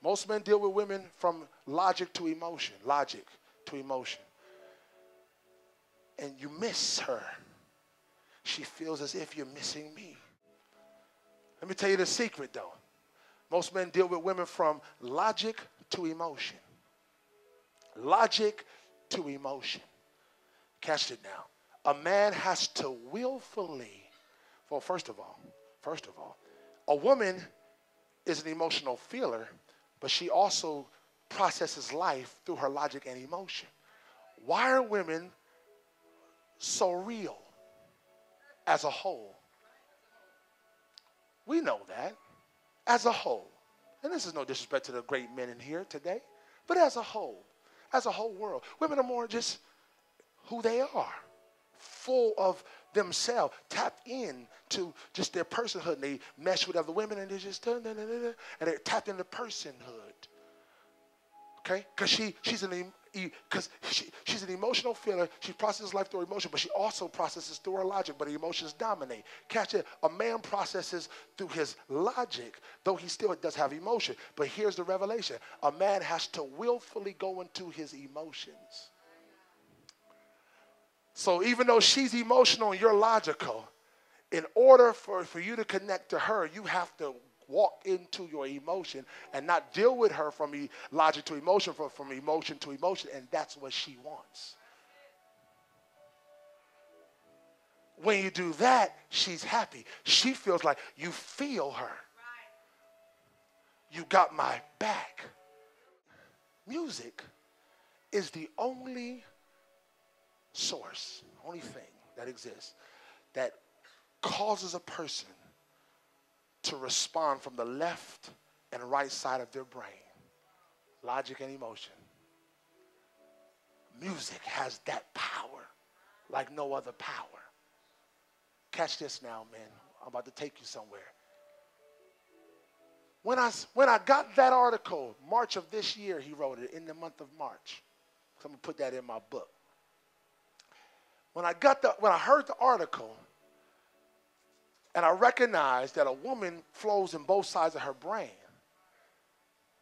Most men deal with women from logic to emotion. Logic to emotion. And you miss her. She feels as if you're missing me. Let me tell you the secret, though. Most men deal with women from logic to emotion. Logic to emotion. Catch it now. A man has to willfully, well, first of all, a woman is an emotional feeler, but she also processes life through her logic and emotion. Why are women so real as a whole? We know that as a whole. And this is no disrespect to the great men in here today, but as a whole world, women are more just who they are, full of themselves, tapped in to just their personhood. And they mesh with other women and they just, and they're tapped into personhood. Okay? Because she's an emotional feeler. She processes life through emotion, but she also processes through her logic, but her emotions dominate. Catch it. A man processes through his logic, though he still does have emotion. But here's the revelation. A man has to willfully go into his emotions. So even though she's emotional and you're logical, in order for you to connect to her, you have to walk into your emotion and not deal with her from logic to emotion, from emotion to emotion, and that's what she wants. When you do that, she's happy. She feels like you feel her. You got my back. Music is the only source, only thing that exists that causes a person to respond from the left and right side of their brain. Logic and emotion. Music has that power like no other power. Catch this now, man. I'm about to take you somewhere. When I got that article, March of this year, he wrote it in the month of March. So I'm going to put that in my book. When I heard the article, and I recognized that a woman flows in both sides of her brain.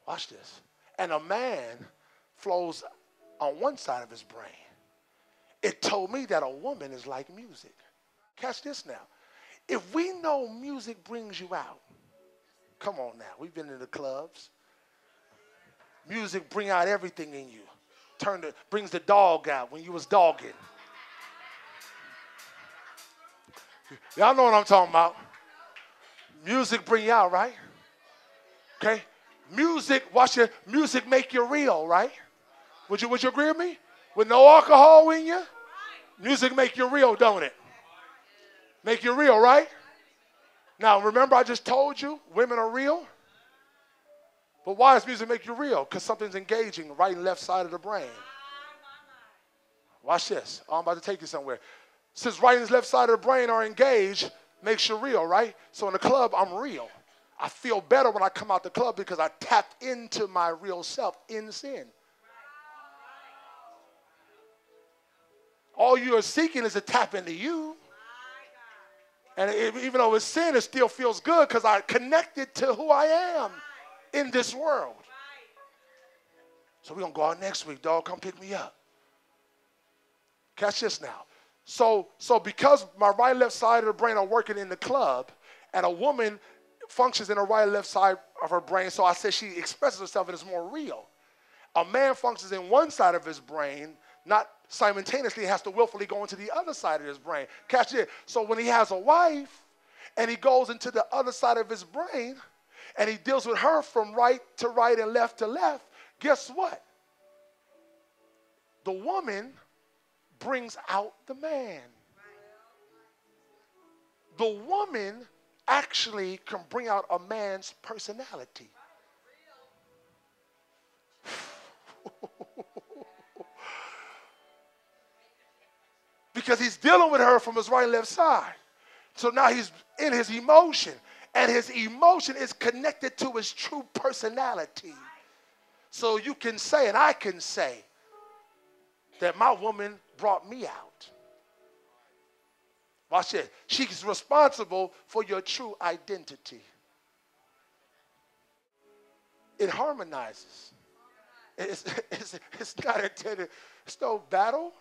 Watch this. And a man flows on one side of his brain. It told me that a woman is like music. Catch this now. If we know music brings you out, come on now, we've been in the clubs. Music bring out everything in you. Brings the dog out when you was dogging. Y'all know what I'm talking about. Music bring you out, right? Okay? Music, watch it. Music make you real, right? Would you agree with me? With no alcohol in you, music make you real, don't it? Make you real, right? Now, remember I just told you women are real? But why does music make you real? Because something's engaging right and left side of the brain. Watch this. I'm about to take you somewhere. Since right and left side of the brain are engaged, makes you real, right? So in the club, I'm real. I feel better when I come out the club because I tapped into my real self in sin. All you are seeking is to tap into you. And even though it's sin, it still feels good because I connected to who I am in this world. So we're going to go out next week, dog. Come pick me up. Catch this now. So because my right and left side of the brain are working in the club, and a woman functions in her right and left side of her brain, so I said she expresses herself and is more real. A man functions in one side of his brain, not simultaneously, has to willfully go into the other side of his brain. Catch it. So when he has a wife, and he goes into the other side of his brain, and he deals with her from right to right and left to left, guess what? The woman brings out the man. The woman actually can bring out a man's personality. Because he's dealing with her from his right and left side. So now he's in his emotion. And his emotion is connected to his true personality. So you can say, and I can say, that my woman brought me out. Watch it. She's responsible for your true identity. It harmonizes. It's not intended. It's no battle.